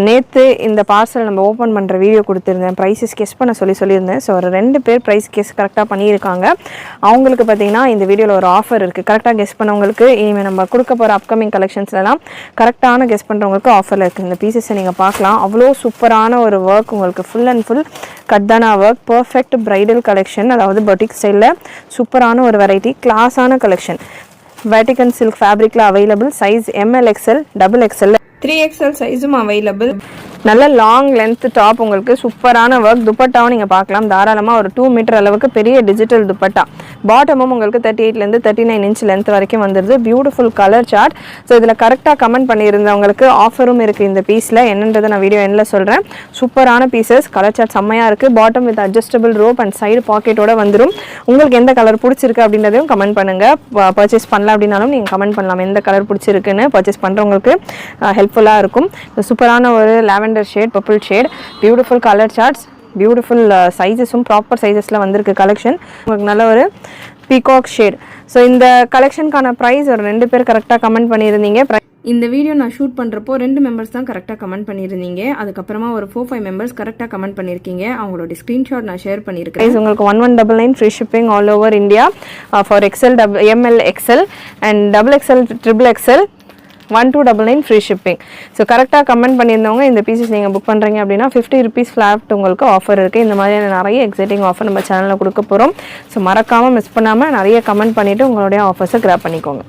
நேற்று இந்த பார்சல் நம்ம ஓப்பன் பண்ணுற வீடியோ கொடுத்துருந்தேன், ப்ரைஸஸ் கெஸ் பண்ண சொல்லியிருந்தேன். ஸோ ஒரு 2 பேர் ப்ரைஸ் கெஸ் கரெக்டாக பண்ணியிருக்காங்க. அவங்களுக்கு பார்த்தீங்கன்னா இந்த வீடியோவில் ஒரு ஆஃபர் இருக்குது. கரெக்டாக கெஸ் பண்ணவங்களுக்கு இனிமேல் நம்ம கொடுக்க போகிற அப்கமிங் கலெக்ஷன்ஸ்லாம் கரெக்டான கெஸ் பண்ணுறவங்களுக்கு ஆஃபரில் இருக்குது. இந்த பீசஸை நீங்கள் பார்க்கலாம். அவ்வளோ சூப்பரான ஒரு ஒர்க், உங்களுக்கு ஃபுல் அண்ட் ஃபுல் கர்தானா ஒர்க், பர்ஃபெக்ட் பிரைடல் கலெக்ஷன், அதாவது பொட்டிக் ஸ்டைலில் சூப்பரான ஒரு வெரைட்டி, கிளாஸான கலெக்ஷன். வேட்டிகன் சில்க் ஃபேப்ரிக்கில் available. Size ML XL, XXL, 3XL சைஸும் அவைலபிள். நல்ல லாங் லென்த் டாப், உங்களுக்கு சூப்பரான ஒர்க். துப்பட்டாவும் நீங்கள் பார்க்கலாம். தாராளமாக ஒரு 2 மீட்டர் அளவுக்கு பெரிய டிஜிட்டல் துப்பட்டா. பாட்டமும் உங்களுக்கு 38லேருந்து 39 இன்ச் லென்த் வரைக்கும் வந்துடுது. Beautiful colour chart. ஸோ இதில் கரெக்டாக கமெண்ட் பண்ணியிருந்தவங்களுக்கு ஆஃபரும் இருக்குது இந்த பீஸில். என்னன்றதை நான் வீடியோ எண்ணில் சொல்கிறேன். சூப்பரான பீசஸ், கலர் சார்ட் செம்மையாக இருக்குது. Bottom with adjustable rope and side பாக்கெட்டோட வந்துடும். உங்களுக்கு எந்த கலர் பிடிச்சிருக்கு அப்படின்றதையும் கமெண்ட் பண்ணுங்கள். பர்ச்சேஸ் பண்ணலாம் அப்படின்னாலும் நீங்கள் கமெண்ட் பண்ணலாம் எந்த கலர் பிடிச்சிருக்குன்னு. பர்ச்சேஸ் பண்ணுறவங்களுக்கு ஹெல்ப்ஃபுல்லாக இருக்கும். சூப்பரான ஒரு lavender shade, purple shade, beautiful colour charts, beautiful சைஸஸும் ப்ராப்பர் சைஸஸில் வந்திருக்கு கலெக்ஷன். உங்களுக்கு நல்ல ஒரு பீகாக் ஷேட். ஸோ இந்த கலெக்ஷனுக்கான ப்ரைஸ் ஒரு 2 பேர் கரெக்டாக கமெண்ட் பண்ணியிருந்தீங்க. இந்த வீடியோ நான் ஷூட் பண்ணுறப்போ 2 மெம்பர்ஸ் தான் கரெக்டாக கமெண்ட் பண்ணியிருந்தீங்க. அதுக்கப்புறமா ஒரு 4-5 மெம்பர்ஸ் கரெக்டாக கமெண்ட் பண்ணியிருக்கீங்க. அவங்களோட ஸ்க்ரீன்ஷாட் நான் ஷேர் பண்ணியிருக்கேன். உங்களுக்கு 1199 free shipping all over India for XL, ML XL and XXL, XXL 1299 free shipping. So கரெக்டாக கமெண்ட் பண்ணியிருந்தவங்க இந்த பீசஸ் நீங்கள் புக் பண்ணுறீங்க அப்படின்னா 50 rupees ஃப்ளாட் உங்களுக்கு ஆஃபர் இருக்குது. இந்த மாதிரியான நிறைய எக்ஸைட்டிங் ஆஃபர் நம்ம சேனலில் கொடுக்க போகிறோம். ஸோ மறக்காமல் மிஸ் பண்ணாமல் நிறைய கமெண்ட் பண்ணிவிட்டு உங்களுடைய ஆஃபர்ஸை கிராப் பண்ணிக்கோங்க.